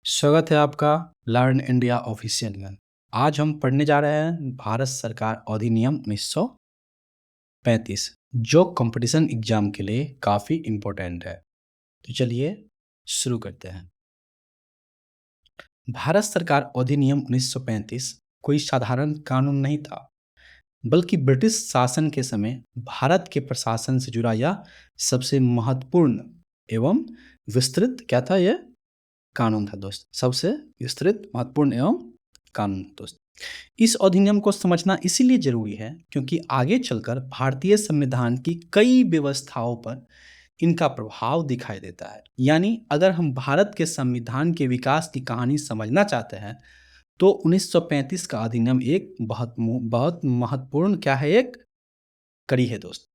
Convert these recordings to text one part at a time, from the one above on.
स्वागत है आपका लर्न इंडिया ऑफिशियल में। आज हम पढ़ने जा रहे हैं भारत सरकार अधिनियम 1935 जो कंपटीशन एग्जाम के लिए काफ़ी इम्पोर्टेंट है। तो चलिए शुरू करते हैं। भारत सरकार अधिनियम 1935 कोई साधारण कानून नहीं था, बल्कि ब्रिटिश शासन के समय भारत के प्रशासन से जुड़ा यह सबसे महत्वपूर्ण एवं विस्तृत क्या था यह कानून था दोस्त। सबसे विस्तृत महत्वपूर्ण एवं कानून दोस्त। इस अधिनियम को समझना इसीलिए जरूरी है क्योंकि आगे चलकर भारतीय संविधान की कई व्यवस्थाओं पर इनका प्रभाव दिखाई देता है। यानी अगर हम भारत के संविधान के विकास की कहानी समझना चाहते हैं तो 1935 का अधिनियम एक बहुत महत्वपूर्ण क्या है, एक कड़ी है दोस्त।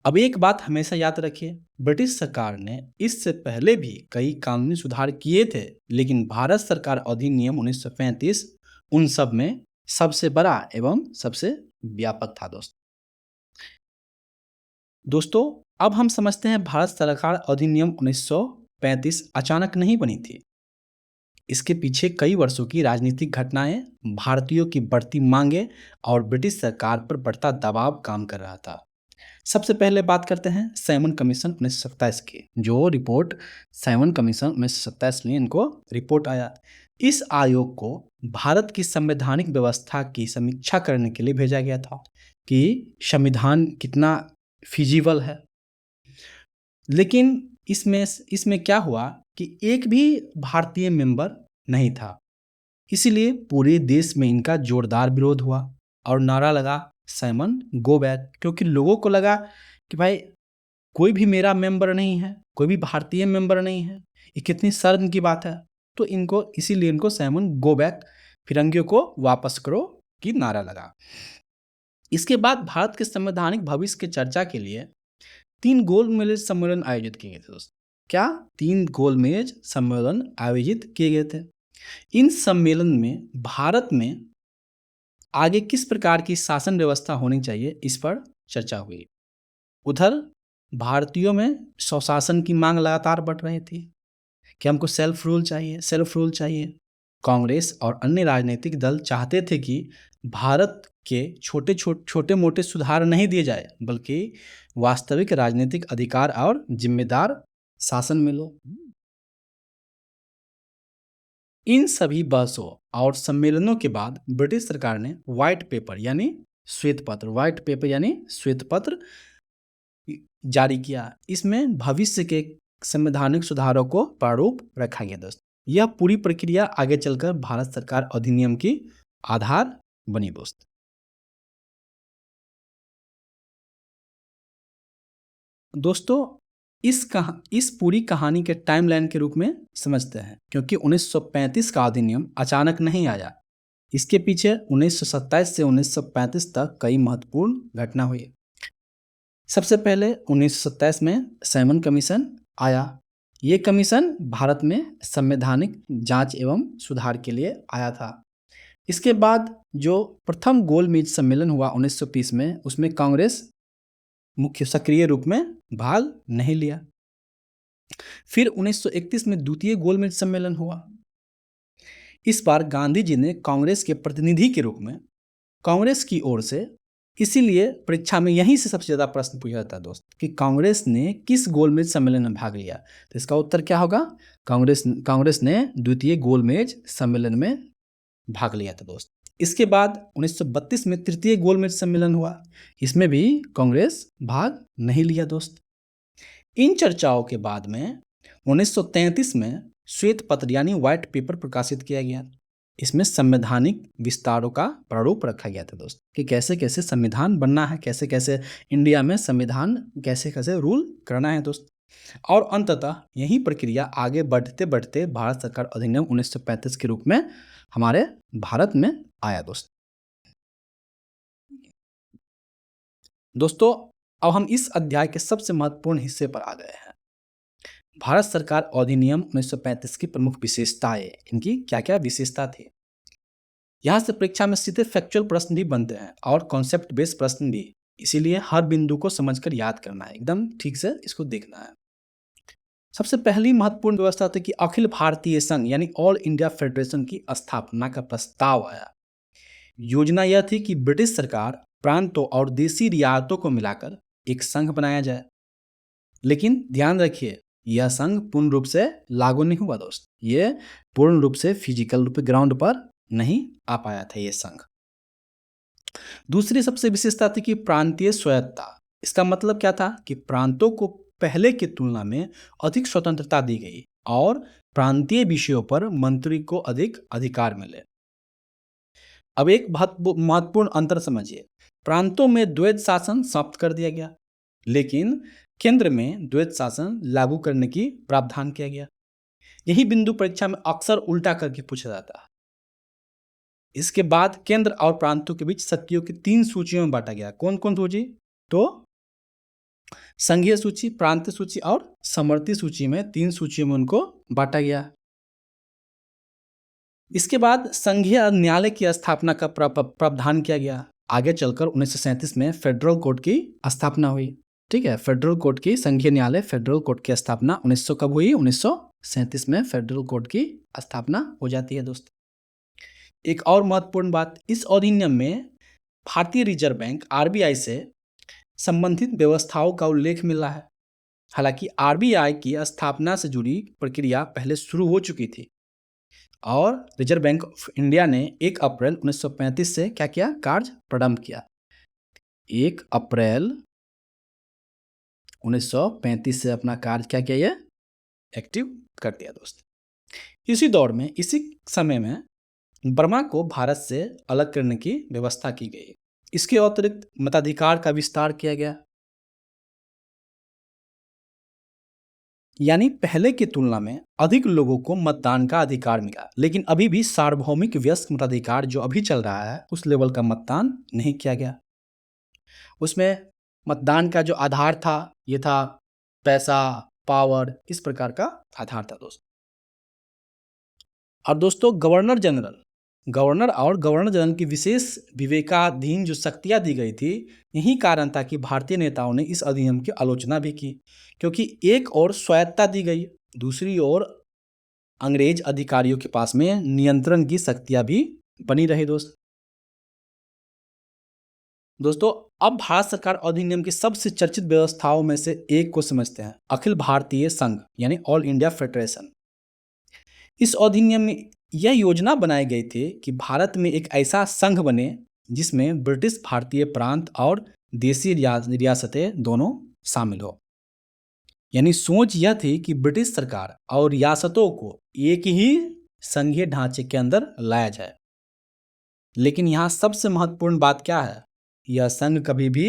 अब एक बात हमेशा याद रखिए, ब्रिटिश सरकार ने इससे पहले भी कई कानूनी सुधार किए थे, लेकिन भारत सरकार अधिनियम 1935 उन सब में सबसे बड़ा एवं सबसे व्यापक था दोस्तों अब हम समझते हैं भारत सरकार अधिनियम 1935 अचानक नहीं बनी थी। इसके पीछे कई वर्षों की राजनीतिक घटनाएं, भारतीयों की बढ़ती मांगे और ब्रिटिश सरकार पर बढ़ता दबाव काम कर रहा था। सबसे पहले बात करते हैं साइमन कमीशन 1927 की। जो रिपोर्ट साइमन कमीशन 1927 में इनको रिपोर्ट आया, इस आयोग को भारत की संवैधानिक व्यवस्था की समीक्षा करने के लिए भेजा गया था कि संविधान कितना फिजिबल है। लेकिन इसमें क्या हुआ कि एक भी भारतीय मेंबर नहीं था, इसीलिए पूरे देश में इनका जोरदार विरोध हुआ और नारा लगा साइमन गो बैक। क्योंकि लोगों को लगा कि भाई कोई भी मेरा मेंबर नहीं है, कोई भी भारतीय मेंबर नहीं है, ये कितनी शर्म की बात है। तो इसीलिए इनको साइमन गो बैक, फिरंगियों को वापस करो की नारा लगा। इसके बाद भारत के संवैधानिक भविष्य की चर्चा के लिए 3 गोलमेज सम्मेलन आयोजित किए गए थे दोस्त। क्या 3 गोलमेज सम्मेलन आयोजित किए गए थे। इन सम्मेलन में भारत में आगे किस प्रकार की शासन व्यवस्था होनी चाहिए इस पर चर्चा हुई। उधर भारतीयों में स्वशासन की मांग लगातार बढ़ रही थी कि हमको सेल्फ रूल चाहिए। कांग्रेस और अन्य राजनीतिक दल चाहते थे कि भारत के छोटे मोटे सुधार नहीं दिए जाए, बल्कि वास्तविक राजनीतिक अधिकार और जिम्मेदार शासन मिलो। इन सभी बहसों और सम्मेलनों के बाद ब्रिटिश सरकार ने व्हाइट पेपर यानी श्वेत पत्र जारी किया। इसमें भविष्य के संवैधानिक सुधारों को प्रारूप रखा गया दोस्त। यह पूरी प्रक्रिया आगे चलकर भारत सरकार अधिनियम की आधार बनी दोस्त। दोस्तों इस पूरी कहानी के टाइमलाइन के रूप में समझते हैं, क्योंकि 1935 का अधिनियम अचानक नहीं आया। इसके पीछे 1927 से 1935 तक कई महत्वपूर्ण घटना हुई। सबसे पहले 1927 में साइमन कमीशन आया। ये कमीशन भारत में संवैधानिक जांच एवं सुधार के लिए आया था। इसके बाद जो प्रथम गोलमेज सम्मेलन हुआ 1920 में, उसमें कांग्रेस मुख्य सक्रिय रूप में भाग नहीं लिया। फिर 1931 में द्वितीय गोलमेज सम्मेलन हुआ। इस बार गांधी जी ने कांग्रेस के प्रतिनिधि के रूप में कांग्रेस की ओर से, इसीलिए परीक्षा में यहीं से सबसे ज़्यादा प्रश्न पूछा जाता है दोस्त कि कांग्रेस ने किस गोलमेज सम्मेलन में भाग लिया। तो इसका उत्तर क्या होगा, कांग्रेस ने द्वितीय गोलमेज सम्मेलन में भाग लिया था दोस्त। इसके बाद 1932 में तृतीय गोलमेज सम्मेलन हुआ। इसमें भी कांग्रेस भाग नहीं लिया दोस्त। इन चर्चाओं के बाद में 1933 में श्वेत पत्र यानी व्हाइट पेपर प्रकाशित किया गया। इसमें संवैधानिक विस्तारों का प्रारूप रखा गया था दोस्त कि कैसे कैसे संविधान बनना है, कैसे कैसे इंडिया में संविधान कैसे कैसे रूल करना है दोस्त। और अंततः यही प्रक्रिया आगे बढ़ते बढ़ते भारत सरकार अधिनियम 1935 के रूप में हमारे भारत में आया दोस्तों अब हम इस अध्याय के सबसे महत्वपूर्ण हिस्से पर आ गए हैं। भारत सरकार अधिनियम 1935 की प्रमुख विशेषताएं, इनकी क्या क्या विशेषता थी। यहाँ से परीक्षा में सीधे फैक्चुअल प्रश्न भी बनते हैं और कॉन्सेप्ट बेस्ड प्रश्न भी, इसीलिए हर बिंदु को समझकर याद करना है, एकदम ठीक से इसको देखना है। सबसे पहली महत्वपूर्ण व्यवस्था थी कि अखिल भारतीय संघ यानी ऑल इंडिया फेडरेशन की स्थापना का प्रस्ताव आया। योजना यह थी कि ब्रिटिश सरकार प्रांतों और देसी रियासतों को मिलाकर एक संघ बनाया जाए। लेकिन ध्यान रखिए, यह संघ पूर्ण रूप से लागू नहीं हुआ दोस्त। ये पूर्ण रूप से फिजिकल रूप ग्राउंड पर नहीं आ पाया था ये संघ। दूसरी सबसे विशेषता थी कि प्रांतीय स्वायत्तता। इसका मतलब क्या था कि प्रांतों को पहले की तुलना में अधिक स्वतंत्रता दी गई और प्रांतीय विषयों पर मंत्री को अधिक अधिकार मिले। अब एक महत्वपूर्ण अंतर समझिए, प्रांतों में द्वैध शासन समाप्त कर दिया गया, लेकिन केंद्र में द्वैध शासन लागू करने की प्रावधान किया गया। यही बिंदु परीक्षा में अक्सर उल्टा करके पूछा जाता है। इसके बाद केंद्र और प्रांतों के बीच शक्तियों की 3 सूचियों में बांटा गया। कौन कौन सूची? तो संघीय सूची, प्रांतीय सूची और समवर्ती सूची में 3 सूचियों में उनको बांटा गया। इसके बाद संघीय न्यायालय की स्थापना का प्रावधान किया गया। आगे चलकर 1937 में फेडरल कोर्ट की स्थापना हुई। ठीक है, फेडरल कोर्ट की संघीय न्यायालय फेडरल कोर्ट की स्थापना 1900 कब हुई? 1937 में फेडरल कोर्ट की स्थापना हो जाती है दोस्त। एक और महत्वपूर्ण बात, इस अधिनियम में भारतीय रिजर्व बैंक आरबीआई से संबंधित व्यवस्थाओं का उल्लेख मिल रहा है। हालांकि आरबीआई की स्थापना से जुड़ी प्रक्रिया पहले शुरू हो चुकी थी और रिजर्व बैंक ऑफ इंडिया ने 1 अप्रैल 1935 से क्या किया? कार्य प्रारंभ किया। 1 अप्रैल 1935 से अपना कार्य क्या किया? ये एक्टिव कर दिया दोस्त। इसी दौर में, इसी समय में बर्मा को भारत से अलग करने की व्यवस्था की गई। इसके अतिरिक्त मताधिकार का विस्तार किया गया, यानी पहले की तुलना में अधिक लोगों को मतदान का अधिकार मिला। लेकिन अभी भी सार्वभौमिक वयस्क मताधिकार जो अभी चल रहा है उस लेवल का मतदान नहीं किया गया। उसमें मतदान का जो आधार था ये था पैसा, पावर, इस प्रकार का आधार था दोस्त। और दोस्तों गवर्नर और गवर्नर जनरल की विशेष विवेकाधीन जो शक्तियां दी गई थी, यही कारण था कि भारतीय नेताओं ने इस अधिनियम की आलोचना भी की, क्योंकि एक ओर स्वायत्तता दी गई, दूसरी ओर अंग्रेज अधिकारियों के पास में नियंत्रण की शक्तियां भी बनी रही दोस्तों अब भारत सरकार अधिनियम की सबसे चर्चित व्यवस्थाओं में से एक को समझते हैं, अखिल भारतीय संघ यानी ऑल इंडिया फेडरेशन। इस अधिनियम में यह योजना बनाई गई थी कि भारत में एक ऐसा संघ बने जिसमें ब्रिटिश भारतीय प्रांत और देसी रियासतें दोनों शामिल हो। यानी सोच यह थी कि ब्रिटिश सरकार और रियासतों को एक ही संघीय ढांचे के अंदर लाया जाए। लेकिन यहाँ सबसे महत्वपूर्ण बात क्या है? यह संघ कभी भी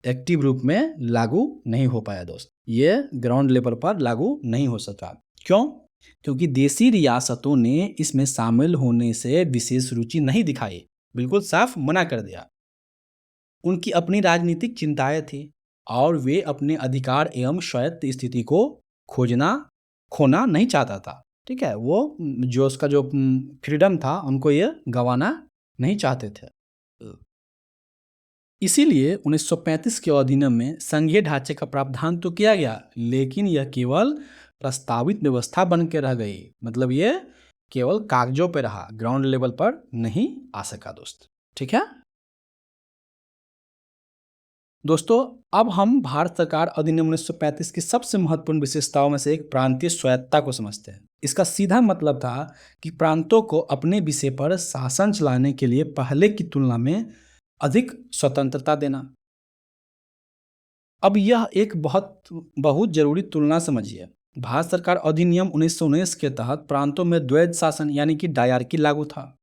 एक्टिव रूप में लागू नहीं हो पाया दोस्त। ये ग्राउंड लेवल पर लागू नहीं हो सका। क्यों? क्योंकि देसी रियासतों ने इसमें शामिल होने से विशेष रुचि नहीं दिखाई, बिल्कुल साफ मना कर दिया। उनकी अपनी राजनीतिक चिंताएं थी और वे अपने अधिकार एवं स्वायत्त स्थिति को खोना नहीं चाहता था। ठीक है, वो जो उसका जो फ्रीडम था उनको ये गंवाना नहीं चाहते थे। इसीलिए 1935 के अधिनियम में संघीय ढांचे का प्रावधान तो किया गया, लेकिन यह केवल प्रस्तावित व्यवस्था बन के रह गई। मतलब ये केवल कागजों पे रहा, ग्राउंड लेवल पर नहीं आ सका दोस्त। ठीक है दोस्तों, अब हम भारत सरकार अधिनियम 1935 की सबसे महत्वपूर्ण विशेषताओं में से एक प्रांतीय स्वायत्तता को समझते हैं। इसका सीधा मतलब था कि प्रांतों को अपने विषय पर शासन चलाने के लिए पहले की तुलना में अधिक स्वतंत्रता देना। अब यह एक बहुत जरूरी तुलना समझिए। भारत सरकार अधिनियम 1919 के तहत प्रांतों में द्वैध शासन यानी कि डायरकी लागू था।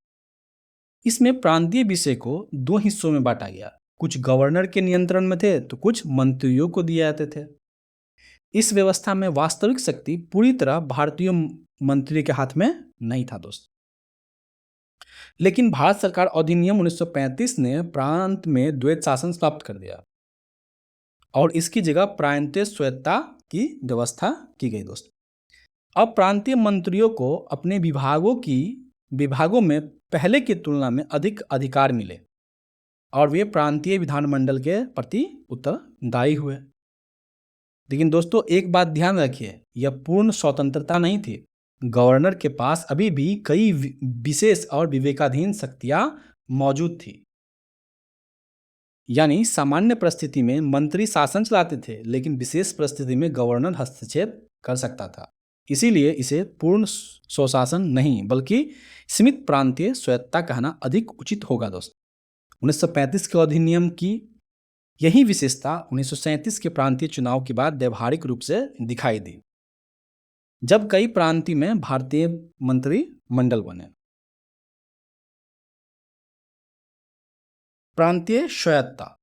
इसमें प्रांतीय विषय को 2 हिस्सों में बांटा गया, कुछ गवर्नर के नियंत्रण में थे तो कुछ मंत्रियों को दिए जाते थे। इस व्यवस्था में वास्तविक शक्ति पूरी तरह भारतीय मंत्री के हाथ में नहीं था दोस्त। लेकिन भारत सरकार अधिनियम 1935 ने प्रांत में द्वैध शासन समाप्त कर दिया और इसकी जगह प्रांतीय स्वायत्तता की व्यवस्था की गई दोस्त। अब प्रांतीय मंत्रियों को अपने विभागों में पहले की तुलना में अधिक अधिकार मिले और वे प्रांतीय विधानमंडल के प्रति उत्तरदायी हुए। लेकिन दोस्तों एक बात ध्यान रखिए, यह पूर्ण स्वतंत्रता नहीं थी। गवर्नर के पास अभी भी कई विशेष और विवेकाधीन शक्तियां मौजूद थी। यानी सामान्य परिस्थिति में मंत्री शासन चलाते थे, लेकिन विशेष परिस्थिति में गवर्नर हस्तक्षेप कर सकता था। इसीलिए इसे पूर्ण स्वशासन नहीं बल्कि सीमित प्रांतीय स्वायत्तता कहना अधिक उचित होगा दोस्तों। 1935 के अधिनियम की यही विशेषता 1937 के प्रांतीय चुनाव के बाद व्यवहारिक रूप से दिखाई दी, जब कई प्रांतीय में भारतीय मंत्रिमंडल बने। प्रांतीय स्वायत्तता,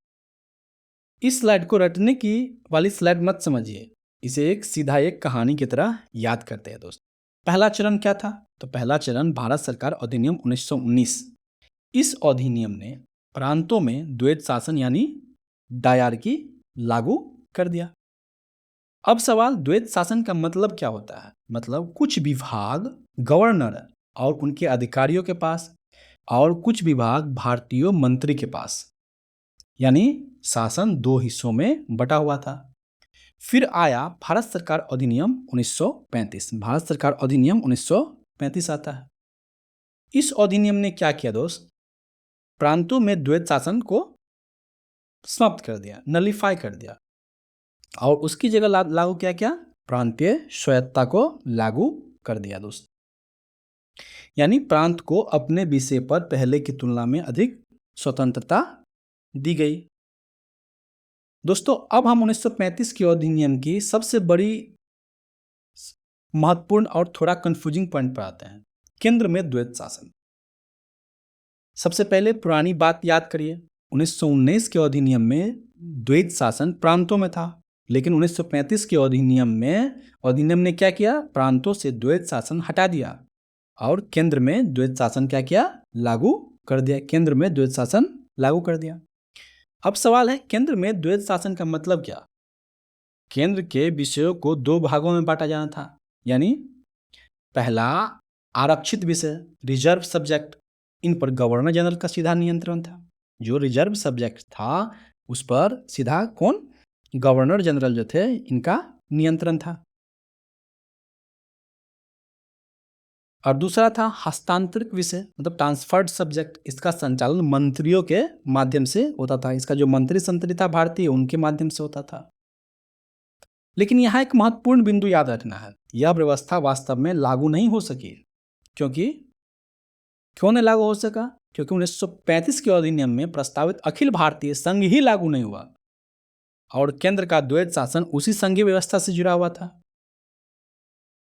इस स्लाइड को रटने की वाली स्लाइड मत समझिए, इसे एक सीधा एक कहानी की तरह याद करते हैं दोस्त। पहला चरण क्या था? तो पहला चरण भारत सरकार अधिनियम 1919। इस अधिनियम ने प्रांतों में द्वैत शासन यानी डायरकी लागू कर दिया। अब सवाल, द्वैत शासन का मतलब क्या होता है? मतलब कुछ विभाग गवर्नर और उनके अधिकारियों के पास और कुछ विभाग भारतीय मंत्री के पास, यानी शासन दो हिस्सों में बटा हुआ था। फिर आया भारत सरकार अधिनियम 1935। भारत सरकार अधिनियम 1935 आता है। इस अधिनियम ने क्या किया दोस्त? प्रांतों में द्वैत शासन को समाप्त कर दिया, नलिफाई कर दिया, और उसकी जगह लागू क्या किया? प्रांतीय स्वायत्तता को लागू कर दिया दोस्त। यानी प्रांत को अपने विषय पर पहले की तुलना में अधिक स्वतंत्रता दी गई। दोस्तों अब हम 1935 के अधिनियम की सबसे बड़ी महत्वपूर्ण और थोड़ा कंफ्यूजिंग पॉइंट पर आते हैं, केंद्र में द्वैत शासन। सबसे पहले पुरानी बात याद करिए, 1919 के अधिनियम में द्वैत शासन प्रांतों में था, लेकिन 1935 के अधिनियम ने क्या किया? प्रांतों से द्वैत शासन हटा दिया और केंद्र में द्वैत शासन क्या किया? लागू कर दिया। केंद्र में द्वैत शासन लागू कर दिया। अब सवाल है, केंद्र में द्वैत शासन का मतलब क्या? केंद्र के विषयों को दो भागों में बांटा जाना था, यानी पहला आरक्षित विषय रिजर्व सब्जेक्ट, इन पर गवर्नर जनरल का सीधा नियंत्रण था। जो रिजर्व सब्जेक्ट था उस पर सीधा कौन? गवर्नर जनरल जो थे, इनका नियंत्रण था। और दूसरा था हस्तांतरित विषय, मतलब ट्रांसफर्ड सब्जेक्ट, इसका संचालन मंत्रियों के माध्यम से होता था। इसका जो मंत्री संतरी था भारतीय, उनके माध्यम से होता था। लेकिन यहाँ एक महत्वपूर्ण बिंदु याद रखना है, यह व्यवस्था वास्तव में लागू नहीं हो सकी। क्यों नहीं लागू हो सका? क्योंकि 1935 के अधिनियम में प्रस्तावित अखिल भारतीय संघ ही लागू नहीं हुआ और केंद्र का द्वैत शासन उसी संघीय व्यवस्था से जुड़ा हुआ था।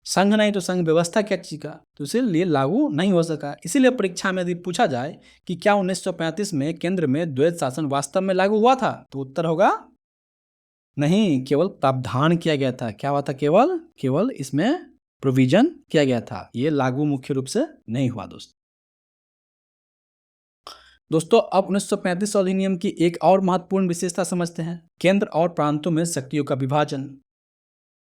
संघ नहीं तो संघ व्यवस्था क्या चीज का, तो इसीलिए लागू नहीं हो सका। इसीलिए परीक्षा में यदि पूछा जाए कि क्या 1935 में केंद्र में द्वैत शासन वास्तव में लागू हुआ था, तो उत्तर होगा नहीं, केवल प्रावधान किया गया था। क्या हुआ था? केवल इसमें प्रोविजन किया गया था, ये लागू मुख्य रूप से नहीं हुआ दोस्तों अब 1935 अधिनियम की एक और महत्वपूर्ण विशेषता समझते हैं, केंद्र और प्रांतों में शक्तियों का विभाजन।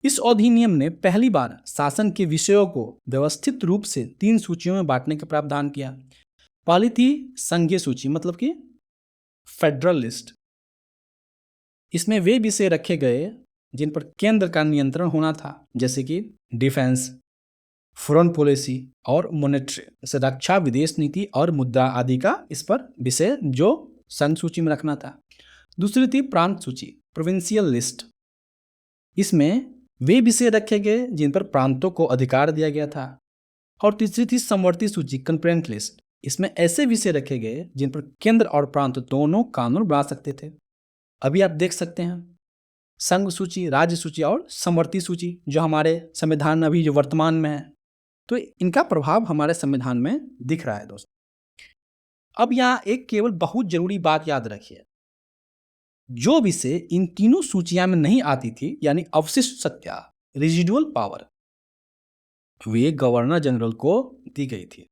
इस अधिनियम ने पहली बार शासन के विषयों को व्यवस्थित रूप से 3 सूचियों में बांटने का प्रावधान किया। पहली थी संघीय सूची, मतलब कि फेडरल लिस्ट। इसमें वे विषय रखे गए जिन पर केंद्र का नियंत्रण होना था, जैसे कि डिफेंस, फॉरेन पॉलिसी और मॉनेटरी, जैसे रक्षा, विदेश नीति और मुद्रा आदि का इस पर विषय जो संघ सूची में रखना था। दूसरी थी प्रांत सूची, प्रोविंशियल लिस्ट। इसमें वे विषय रखे गए जिन पर प्रांतों को अधिकार दिया गया था। और तीसरी थी समवर्ती सूची, कंकरेंट लिस्ट। इसमें ऐसे विषय रखे गए जिन पर केंद्र और प्रांत दोनों कानून बना सकते थे। अभी आप देख सकते हैं संघ सूची, राज्य सूची और समवर्ती सूची जो हमारे संविधान अभी जो वर्तमान में है, तो इनका प्रभाव हमारे संविधान में दिख रहा है दोस्तों। अब यहाँ एक केवल बहुत जरूरी बात याद रखिए, जो विषय इन तीनों सूचियां में नहीं आती थी, यानी अवशिष्ट सत्ता, रेजिडुअल पावर, वे गवर्नर जनरल को दी गई थी।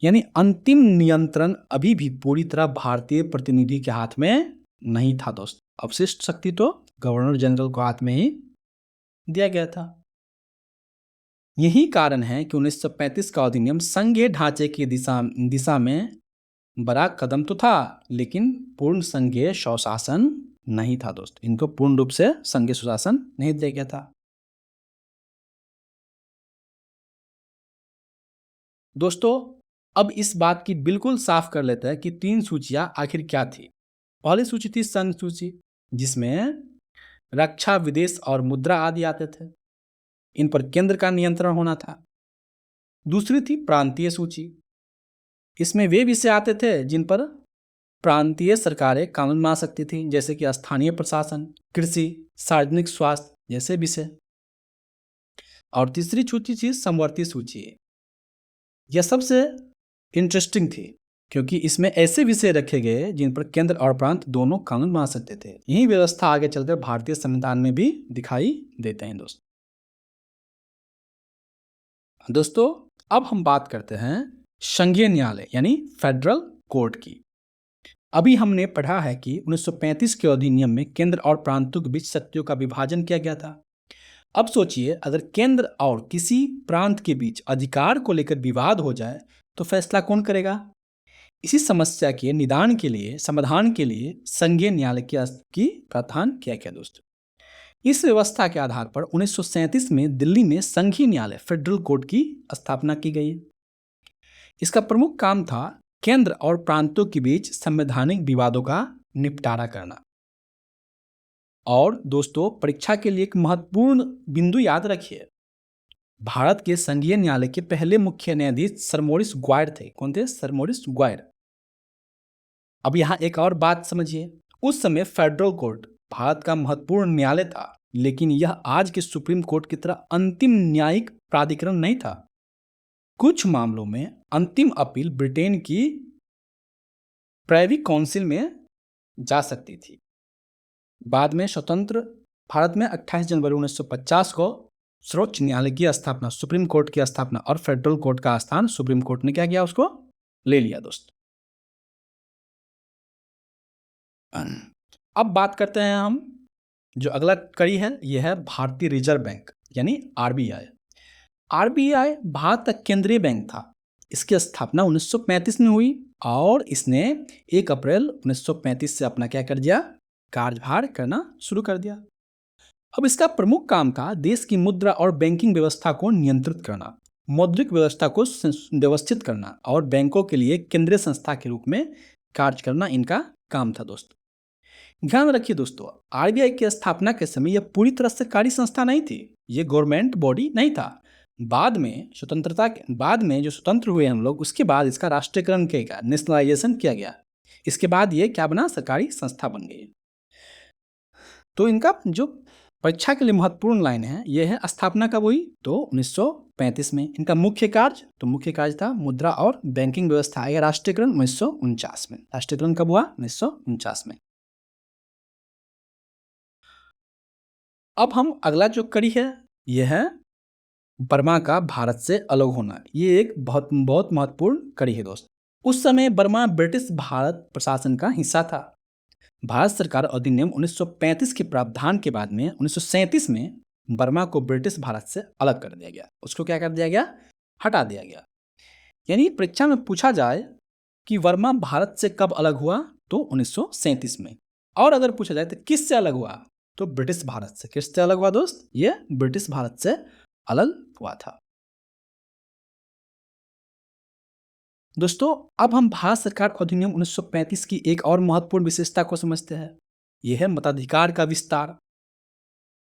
यानी अंतिम नियंत्रण अभी भी पूरी तरह भारतीय प्रतिनिधि के हाथ में नहीं था दोस्त। अवशिष्ट शक्ति तो गवर्नर जनरल को हाथ में ही दिया गया था। यही कारण है कि 1935 का अधिनियम संघीय ढांचे की दिशा में बड़ा कदम तो था, लेकिन पूर्ण संघीय स्वशासन नहीं था दोस्त, इनको पूर्ण रूप से संघीय सुशासन नहीं दिया गया था। दोस्तों, अब इस बात की बिल्कुल साफ कर लेते हैं कि 3 सूचियाँ आखिर क्या थी। पहली सूची थी संघ सूची, जिसमें रक्षा, विदेश और मुद्रा आदि आते थे। इन पर केंद्र का नियंत्रण होना था। दूसरी थी प्रांतीय सूची, इसमें वे विषय आते थे जिन पर प्रांतीय सरकारें कानून बना सकती थी, जैसे कि स्थानीय प्रशासन, कृषि, सार्वजनिक स्वास्थ्य जैसे विषय। और तीसरी सूची थी समवर्ती सूची। यह सबसे इंटरेस्टिंग थी, क्योंकि इसमें ऐसे विषय रखे गए जिन पर केंद्र और प्रांत दोनों कानून बना सकते थे। यही व्यवस्था आगे चलकर भारतीय संविधान में भी दिखाई देते हैं दोस्तों, अब हम बात करते हैं संघीय न्यायालय यानी फेडरल कोर्ट की। अभी हमने पढ़ा है कि 1935 के अधिनियम में केंद्र और प्रांतों के बीच शक्तियों का विभाजन किया गया था। अब सोचिए, अगर केंद्र और किसी प्रांत के बीच अधिकार को लेकर विवाद हो जाए तो फैसला कौन करेगा? इसी समस्या के निदान के लिए, समाधान के लिए संघीय न्यायालय की प्रावधान किया गया दोस्तों। इस व्यवस्था के आधार पर 1937 में दिल्ली में संघीय न्यायालय फेडरल कोर्ट की स्थापना की गई। इसका प्रमुख काम था केंद्र और प्रांतों के बीच संवैधानिक विवादों का निपटारा करना। और दोस्तों, परीक्षा के लिए एक महत्वपूर्ण बिंदु याद रखिए, भारत के संघीय न्यायालय के पहले मुख्य न्यायाधीश सर मोरिस ग्वायर थे। कौन थे? Sir Maurice Gwyer. अब यहाँ एक और बात समझिए, उस समय फेडरल कोर्ट भारत का महत्वपूर्ण न्यायालय था, लेकिन यह आज के सुप्रीम कोर्ट की तरह अंतिम न्यायिक प्राधिकरण नहीं था। कुछ मामलों में अंतिम अपील ब्रिटेन की प्राइवी काउंसिल में जा सकती थी। बाद में स्वतंत्र भारत में 28 जनवरी 1950 को सर्वोच्च न्यायालय की स्थापना, सुप्रीम कोर्ट की स्थापना और फेडरल कोर्ट का स्थान सुप्रीम कोर्ट ने क्या किया? उसको ले लिया दोस्त। अब बात करते हैं हम, जो अगला कड़ी है यह है भारतीय रिजर्व बैंक यानी आरबीआई। आरबीआई भारत का केंद्रीय बैंक था। इसकी स्थापना 1935 में हुई और इसने 1 अप्रैल 1935 से अपना क्या कर दिया? कार्यभार करना शुरू कर दिया। अब इसका प्रमुख काम था देश की मुद्रा और बैंकिंग व्यवस्था को नियंत्रित करना, मौद्रिक व्यवस्था को व्यवस्थित करना और बैंकों के लिए केंद्रीय संस्था के रूप में कार्य करना इनका काम था दोस्तों। ध्यान रखिए दोस्तों, आरबीआई की स्थापना के समय यह पूरी तरह से सरकारी संस्था नहीं थी, ये गवर्नमेंट बॉडी नहीं था। बाद में जो स्वतंत्र हुए हम लोग, उसके बाद इसका राष्ट्रीयकरण किया गया, नेशनलाइजेशन किया गया। इसके बाद ये क्या बना? सरकारी संस्था बन गई। तो इनका जो परीक्षा के लिए महत्वपूर्ण लाइन है, यह है स्थापना कब हुई? तो 1935 में। इनका मुख्य कार्य था मुद्रा और बैंकिंग व्यवस्था आएगा। राष्ट्रीयकरण 1949 में। राष्ट्रीयकरण कब हुआ? 1949 में। अब हम अगला जो कड़ी है, यह है बर्मा का भारत से अलग होना। ये एक बहुत महत्वपूर्ण कड़ी है दोस्त। उस समय बर्मा ब्रिटिश भारत प्रशासन का हिस्सा था। भारत सरकार अधिनियम 1935 के प्रावधान के बाद में 1937 में बर्मा को ब्रिटिश भारत से अलग कर दिया गया। उसको क्या कर दिया गया? हटा दिया गया। यानी परीक्षा में पूछा जाए कि बर्मा भारत से कब अलग हुआ, तो 1937 में। और अगर पूछा जाए तो किससे अलग हुआ, तो ब्रिटिश भारत से। किससे अलग हुआ दोस्त? ये ब्रिटिश भारत से अलग हुआ था। दोस्तों, अब हम भारत सरकार अधिनियम 1935 की एक और महत्वपूर्ण विशेषता को समझते हैं। यह है मताधिकार का विस्तार।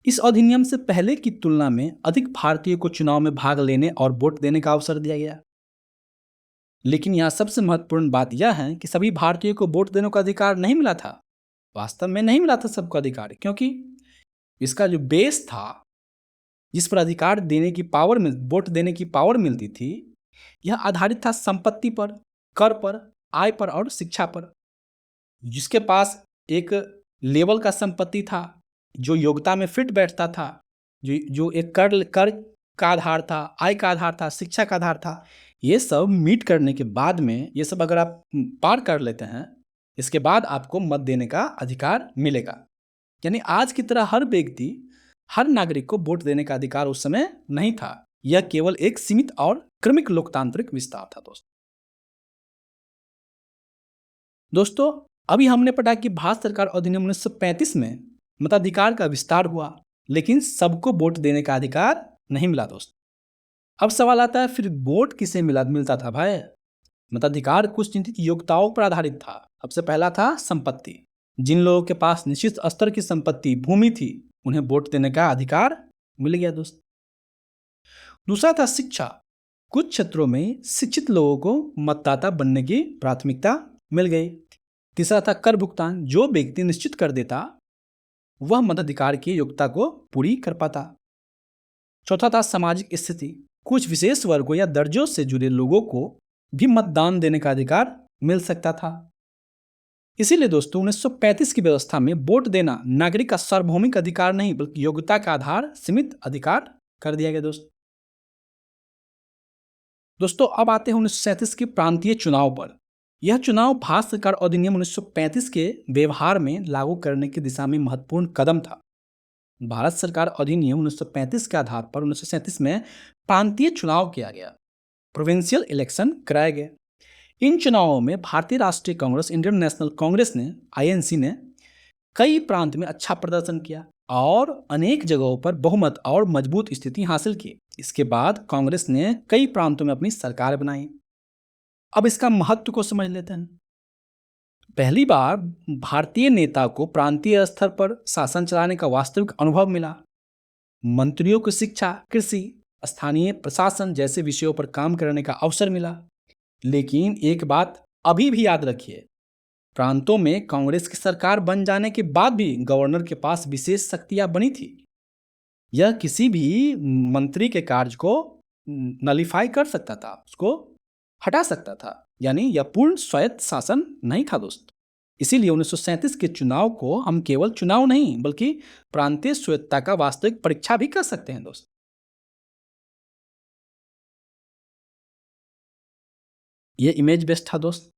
इस अधिनियम से पहले की तुलना में अधिक भारतीयों को चुनाव में भाग लेने और वोट देने का अवसर दिया गया। लेकिन यहाँ सबसे महत्वपूर्ण बात यह है कि सभी भारतीयों को वोट देने का अधिकार नहीं मिला था। वास्तव में नहीं मिला था सबको अधिकार, क्योंकि इसका जो बेस था, जिस पर अधिकार देने की पावर में, वोट देने की पावर मिलती थी, यह आधारित था संपत्ति पर, कर पर, आय पर और शिक्षा पर। जिसके पास एक लेवल का संपत्ति था, जो योग्यता में फिट बैठता था, जो एक कर का आधार था, आय का आधार था, शिक्षा का आधार था, ये सब मीट करने के बाद में, ये सब अगर आप पार कर लेते हैं, इसके बाद आपको मत देने का अधिकार मिलेगा। यानी आज की तरह हर व्यक्ति, हर नागरिक को वोट देने का अधिकार उस समय नहीं था। यह केवल एक सीमित और क्रमिक लोकतांत्रिक विस्तार था दोस्तों। अभी हमने पढ़ा कि भारत सरकार अधिनियम 1935 में मताधिकार का विस्तार हुआ, लेकिन सबको वोट देने का अधिकार नहीं मिला दोस्त। अब सवाल आता है, फिर वोट किसे मिलता था भाई? मताधिकार कुछ निश्चित योग्यताओं पर आधारित था। सबसे पहला था संपत्ति। जिन लोगों के पास निश्चित स्तर की संपत्ति, भूमि थी, उन्हें वोट देने का अधिकार मिल गया दोस्त। दूसरा था शिक्षा। कुछ क्षेत्रों में शिक्षित लोगों को मतदाता बनने की प्राथमिकता मिल गई। तीसरा था कर भुगतान। जो व्यक्ति निश्चित कर देता, वह मताधिकार की योग्यता को पूरी कर पाता। चौथा था सामाजिक स्थिति। कुछ विशेष वर्गों या दर्जों से जुड़े लोगों को भी मतदान देने का अधिकार मिल सकता था। इसीलिए दोस्तों 1935 की व्यवस्था में वोट देना नागरिक का सार्वभौमिक अधिकार नहीं, बल्कि योग्यता का आधार सीमित अधिकार कर दिया गया दोस्तों अब आते हैं 1937 के प्रांतीय चुनाव पर। यह चुनाव भारत सरकार अधिनियम 1935 के व्यवहार में लागू करने की दिशा में महत्वपूर्ण कदम था। भारत सरकार अधिनियम 1935 के आधार पर 1937 में प्रांतीय चुनाव किया गया, प्रोविंशियल इलेक्शन कराए गए। इन चुनावों में भारतीय राष्ट्रीय कांग्रेस, इंडियन नेशनल कांग्रेस ने, आईएनसी ने कई प्रांत में अच्छा प्रदर्शन किया और अनेक जगहों पर बहुमत और मजबूत स्थिति हासिल की। इसके बाद कांग्रेस ने कई प्रांतों में अपनी सरकार बनाई। अब इसका महत्व को समझ लेते हैं। पहली बार भारतीय नेता को प्रांतीय स्तर पर शासन चलाने का वास्तविक अनुभव मिला। मंत्रियों को शिक्षा, कृषि, स्थानीय प्रशासन जैसे विषयों पर काम करने का अवसर मिला। लेकिन एक बात अभी भी याद रखिए, प्रांतों में कांग्रेस की सरकार बन जाने के बाद भी गवर्नर के पास विशेष शक्तियां बनी थी। यह किसी भी मंत्री के कार्य को नलिफाई कर सकता था, उसको हटा सकता था, यानी यह पूर्ण स्वायत्त शासन नहीं था दोस्त। इसीलिए 1937 के चुनाव को हम केवल चुनाव नहीं, बल्कि प्रांतीय स्वायत्तता का वास्तविक परीक्षा भी कर सकते हैं दोस्त। ये इमेज बेस्ड था दोस्त,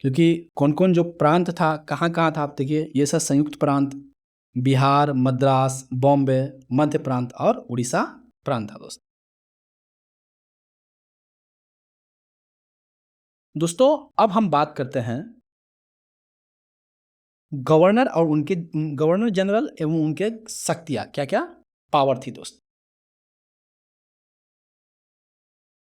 क्योंकि कौन कौन जो प्रांत था, कहाँ कहाँ था, आप देखिए, ये सब संयुक्त प्रांत, बिहार, मद्रास, बॉम्बे, मध्य प्रांत और उड़ीसा प्रांत था दोस्तों अब हम बात करते हैं गवर्नर और उनके गवर्नर जनरल एवं उनके शक्तियां, क्या क्या पावर थी दोस्त,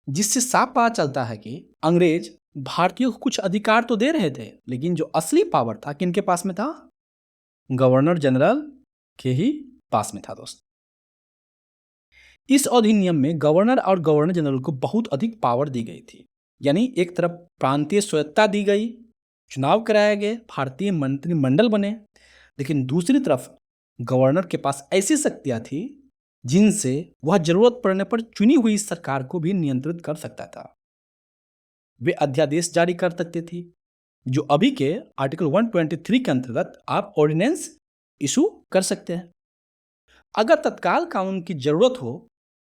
जिससे साफ पता चलता है कि अंग्रेज भारतीयों को कुछ अधिकार तो दे रहे थे, लेकिन जो असली पावर था किनके पास में था? गवर्नर जनरल के ही पास में था दोस्त। इस अधिनियम में गवर्नर और गवर्नर जनरल को बहुत अधिक पावर दी गई थी। यानी एक तरफ प्रांतीय स्वायत्तता दी गई, चुनाव कराए गए, भारतीय मंत्रिमंडल बने, लेकिन दूसरी तरफ गवर्नर के पास ऐसी शक्तियां थी जिनसे वह जरूरत पड़ने पर चुनी हुई सरकार को भी नियंत्रित कर सकता था। वे अध्यादेश जारी कर सकते थे, जो अभी के आर्टिकल 123 के अंतर्गत आप ऑर्डिनेंस इशू कर सकते हैं। अगर तत्काल कानून की जरूरत हो,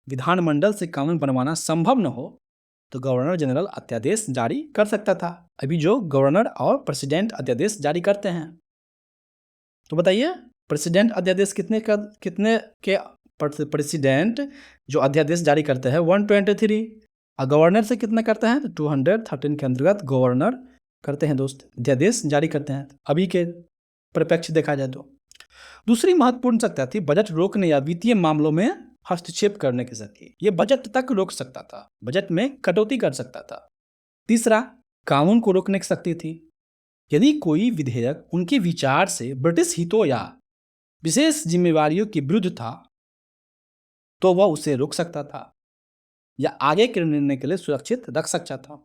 विधानमंडल से कानून बनवाना संभव न हो, तो गवर्नर जनरल अध्यादेश जारी कर सकता था। अभी जो गवर्नर और प्रेसिडेंट अध्यादेश जारी करते हैं, तो बताइए प्रेसिडेंट अध्यादेश कितने के प्रेसिडेंट जो अध्यादेश जारी करते हैं 123, और गवर्नर से कितना करते हैं तो 213 के अंतर्गत गवर्नर करते हैं दोस्त, अध्यादेश जारी करते हैं। अभी के परिप्रेक्ष्य देखा जाए तो दूसरी महत्वपूर्ण शक्ति थी बजट रोकने या वित्तीय मामलों में हस्तक्षेप करने की शक्ति। ये बजट तक रोक सकता था, बजट में कटौती कर सकता था। तीसरा, कानून को रोकने की शक्ति थी। यदि कोई विधेयक उनके विचार से ब्रिटिश हितों या विशेष जिम्मेवारियों के विरुद्ध था, तो वह उसे रोक सकता था या आगे के निर्णय के लिए सुरक्षित रख सकता था।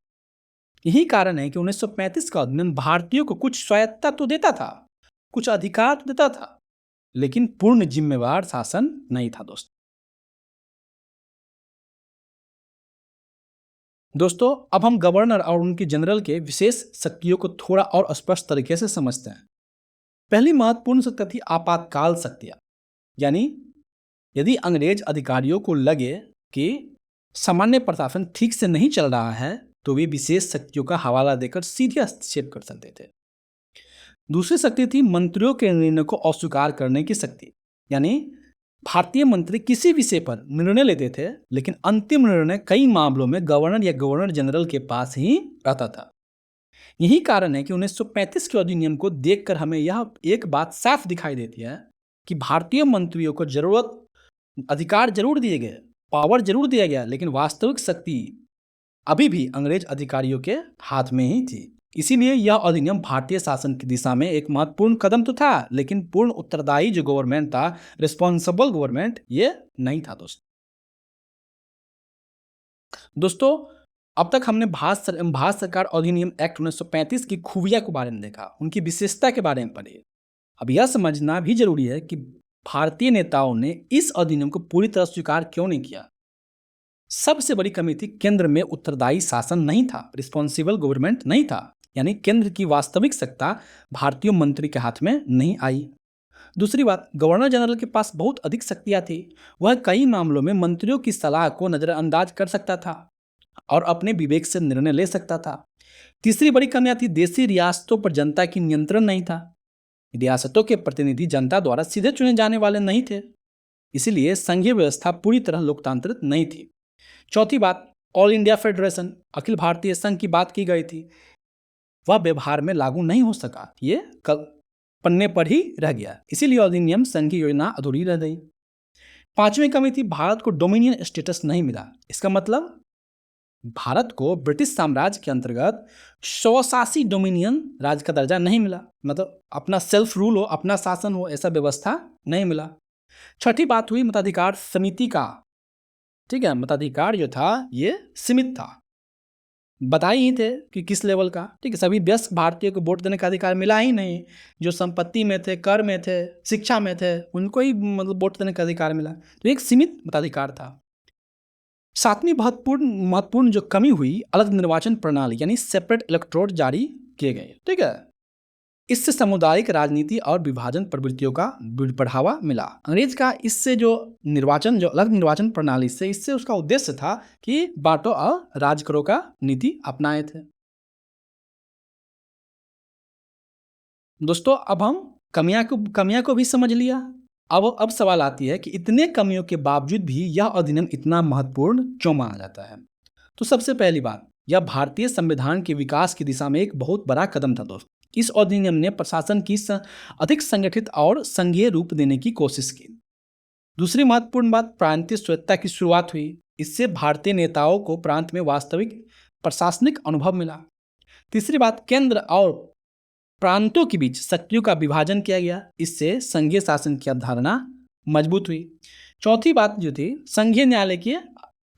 यही कारण है कि 1935 का अधिनियम भारतीयों को कुछ स्वायत्तता तो देता था, कुछ अधिकार तो देता था, लेकिन पूर्ण जिम्मेवार शासन नहीं था दोस्तों अब हम गवर्नर और उनके जनरल के विशेष शक्तियों को थोड़ा और स्पष्ट तरीके से समझते हैं। पहली महत्वपूर्ण शक्ति थी आपातकाल शक्तियां, यानी यदि अंग्रेज अधिकारियों को लगे कि सामान्य प्रशासन ठीक से नहीं चल रहा है, तो वे विशेष शक्तियों का हवाला देकर सीधे हस्तक्षेप कर सकते थे। दूसरी शक्ति थी मंत्रियों के निर्णय को अस्वीकार करने की शक्ति, यानी भारतीय मंत्री किसी विषय पर निर्णय लेते थे, लेकिन अंतिम निर्णय कई मामलों में गवर्नर या गवर्नर जनरल के पास ही रहता था। यही कारण है कि 1935 के अधिनियम को देखकर हमें यह एक बात साफ दिखाई देती है कि भारतीय मंत्रियों को अधिकार जरूर दिए गए, पावर जरूर दिया गया, लेकिन वास्तविक शक्ति अभी भी अंग्रेज अधिकारियों के हाथ में ही थी। इसीलिए यह अधिनियम भारतीय शासन की दिशा में एक महत्वपूर्ण कदम तो था, लेकिन पूर्ण उत्तरदायी जो गवर्नमेंट था, रिस्पॉन्सिबल गवर्नमेंट, ये नहीं था दोस्तों। अब तक हमने भारत सरकार अधिनियम एक्ट 1935 की खूबियां के बारे में देखा, उनकी विशेषता के बारे में पढ़े। अब यह समझना भी जरूरी है कि भारतीय नेताओं ने इस अधिनियम को पूरी तरह स्वीकार क्यों नहीं किया। सबसे बड़ी कमी थी, केंद्र में उत्तरदायी शासन नहीं था, रिस्पॉन्सिबल गवर्नमेंट नहीं था, यानी केंद्र की वास्तविक सत्ता भारतीय मंत्री के हाथ में नहीं आई। दूसरी बात, गवर्नर जनरल के पास बहुत अधिक शक्तियां थी। वह कई मामलों में मंत्रियों की सलाह को नजरअंदाज कर सकता था और अपने विवेक से निर्णय ले सकता था। तीसरी बड़ी कमियां थी, देशी रियासतों पर जनता की नियंत्रण नहीं था। रियासतों के प्रतिनिधि जनता द्वारा सीधे चुने जाने वाले नहीं थे, इसीलिए संघीय व्यवस्था पूरी तरह लोकतांत्रिक नहीं थी। चौथी बात, all India federation, Akhil Bharatiya संघ की बात की गई थी, वह व्यवहार में लागू नहीं हो सका, ये पन्ने पर ही रह गया, इसीलिए अधिनियम संघीय योजना अधूरी रह गई। पांचवी कमी थी, भारत को डोमिनियन स्टेटस नहीं मिला। इसका मतलब भारत को ब्रिटिश साम्राज्य के अंतर्गत स्वशासी डोमिनियन राज्य का दर्जा नहीं मिला, मतलब अपना सेल्फ रूल हो, अपना शासन हो, ऐसा व्यवस्था नहीं मिला। छठी बात हुई मताधिकार समिति का। ठीक है, मताधिकार जो था ये सीमित था, बताए ही थे कि किस लेवल का। ठीक है, सभी वयस्क भारतीयों को वोट देने का अधिकार मिला ही नहीं। जो संपत्ति में थे, कर में थे, शिक्षा में थे, उनको ही मतलब वोट देने का अधिकार मिला, तो एक सीमित मताधिकार था। सातवीं महत्वपूर्ण जो कमी हुई, अलग निर्वाचन प्रणाली यानी सेपरेट इलेक्टोरेट जारी किए गए। ठीक है, इससे सामुदायिक राजनीति और विभाजन प्रवृत्तियों का बढ़ावा मिला। अंग्रेज का इससे जो अलग निर्वाचन प्रणाली से, इससे उसका उद्देश्य था कि बांटो और राज करो का नीति अपनाए थे। दोस्तों, अब हम कमियां को भी समझ लिया। अब सवाल आती है कि इतने कमियों के बावजूद भी यह अधिनियम इतना महत्वपूर्ण क्यों माना जाता है। तो सबसे पहली बात, यह भारतीय संविधान के विकास की दिशा में एक बहुत बड़ा कदम था दोस्त। इस अधिनियम ने प्रशासन की अधिक संगठित और संघीय रूप देने की कोशिश की। दूसरी महत्वपूर्ण बात, प्रांतीय स्वायत्तता की शुरुआत हुई। इससे भारतीय नेताओं को प्रांत में वास्तविक प्रशासनिक अनुभव मिला। तीसरी बात, केंद्र और प्रांतों के बीच शक्तियों का विभाजन किया गया। इससे संघीय शासन की अवधारणा मजबूत हुई। चौथी बात जो थी, संघीय न्यायालय की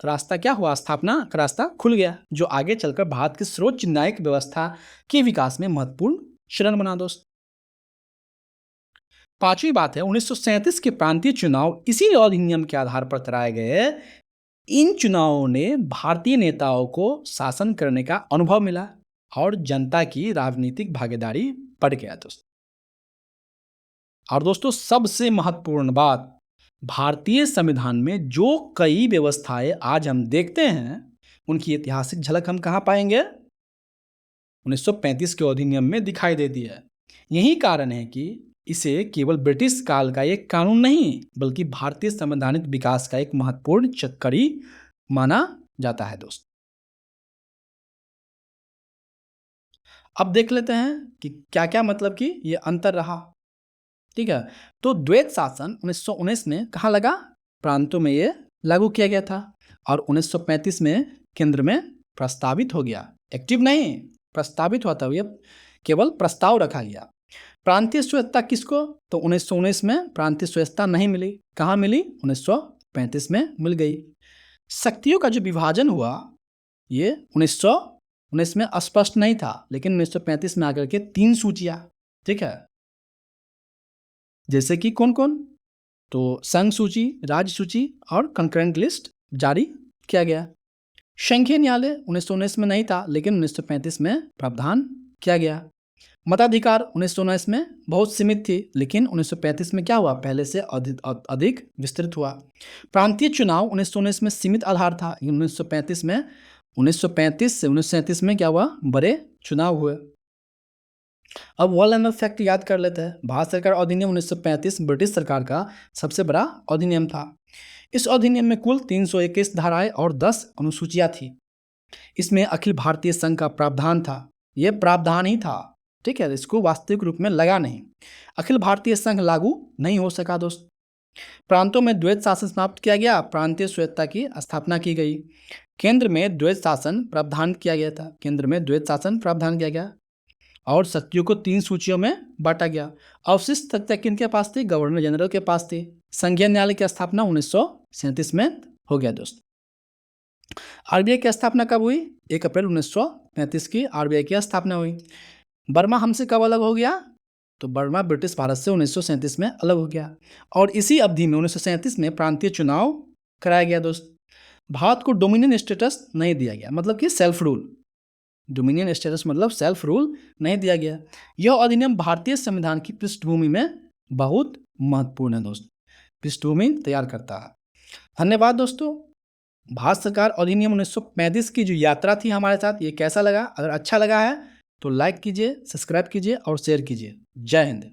रास्ता क्या हुआ, स्थापना का रास्ता खुल गया, जो आगे चलकर भारत की सर्वोच्च न्यायिक व्यवस्था के विकास में महत्वपूर्ण क्षण बना दोस्त। पांचवी बात है, 1937 के प्रांतीय चुनाव इसी अधिनियम के आधार पर कराए गए। इन चुनावों ने भारतीय नेताओं को शासन करने का अनुभव मिला और जनता की राजनीतिक भागीदारी बढ़ गया दोस्त। और दोस्तों, सबसे महत्वपूर्ण बात, भारतीय संविधान में जो कई व्यवस्थाएं आज हम देखते हैं, उनकी ऐतिहासिक झलक हम कहाँ पाएंगे? 1935 के अधिनियम में दिखाई देती है। यही कारण है कि इसे केवल ब्रिटिश काल का एक कानून नहीं, बल्कि भारतीय संवैधानिक विकास का एक महत्वपूर्ण कड़ी माना जाता है दोस्त। अब देख लेते हैं कि क्या क्या मतलब कि ये अंतर रहा। ठीक है, तो द्वैत शासन 1919 में कहाँ लगा? प्रांतों में ये लागू किया गया था, और 1935 में केंद्र में प्रस्तावित हो गया। एक्टिव नहीं, प्रस्तावित हुआ था, ये केवल प्रस्ताव रखा गया। प्रांतीय स्वायत्तता किसको? तो 1919 में प्रांतीय स्वायत्तता नहीं मिली। कहाँ मिली? 1935 में मिल गई। शक्तियों का जो विभाजन हुआ, ये 1919 में स्पष्ट नहीं था, लेकिन 1935 में आकर के 3 सूचियां, ठीक है, जैसे कि कौन कौन? तो संघ सूची, राज्य सूची और कंकरेंट लिस्ट जारी किया गया। संघीय न्यायालय 1919 में नहीं था, लेकिन 1935 में प्रावधान किया गया। मताधिकार 1919 में बहुत सीमित थी, लेकिन 1935 में क्या हुआ? पहले से अधिक विस्तृत हुआ। प्रांतीय चुनाव 1919 में सीमित आधार था, 1935 में 1935 से 1937 में क्या हुआ? बड़े चुनाव हुए। अब वर्ल्ड एंड फैक्ट याद कर लेते हैं। भारत सरकार अधिनियम 1935 ब्रिटिश सरकार का सबसे बड़ा अधिनियम था। इस अधिनियम में कुल 321 धाराएं और 10 अनुसूचियां थी। इसमें अखिल भारतीय संघ का प्रावधान था। ये प्रावधान ही था, ठीक है, इसको वास्तविक रूप में लगा नहीं। अखिल भारतीय संघ लागू नहीं हो सका दोस्त। प्रांतों में द्वैत शासन समाप्त किया गया, प्रांतीय स्वायत्तता की स्थापना की गई। केंद्र में द्वैत शासन प्रावधान किया गया था, केंद्र में द्वैत शासन प्रावधान किया गया और सत्यों को 3 सूचियों में बांटा गया। अवशिष्ट सत्ता किनके पास थी? गवर्नर जनरल के पास थी। संघीय न्यायालय की स्थापना 1937 में हो गया दोस्त। आरबीआई की स्थापना कब हुई? 1 अप्रैल 1935 की आरबीआई की स्थापना हुई। बर्मा हमसे कब अलग हो गया? तो बर्मा ब्रिटिश भारत से 1937 में अलग हो गया और इसी अवधि में 1937 में प्रांतीय चुनाव कराया गया दोस्त। भारत को डोमिनियन स्टेटस नहीं दिया गया, मतलब कि सेल्फ रूल। डोमिनियन स्टेटस मतलब सेल्फ रूल नहीं दिया गया। यह अधिनियम भारतीय संविधान की पृष्ठभूमि में बहुत महत्वपूर्ण है दोस्त, पृष्ठभूमि तैयार करता है। धन्यवाद दोस्तों। भारत सरकार अधिनियम 1935 की जो यात्रा थी हमारे साथ, ये कैसा लगा? अगर अच्छा लगा है तो लाइक कीजिए, सब्सक्राइब कीजिए और शेयर कीजिए। जय हिंद।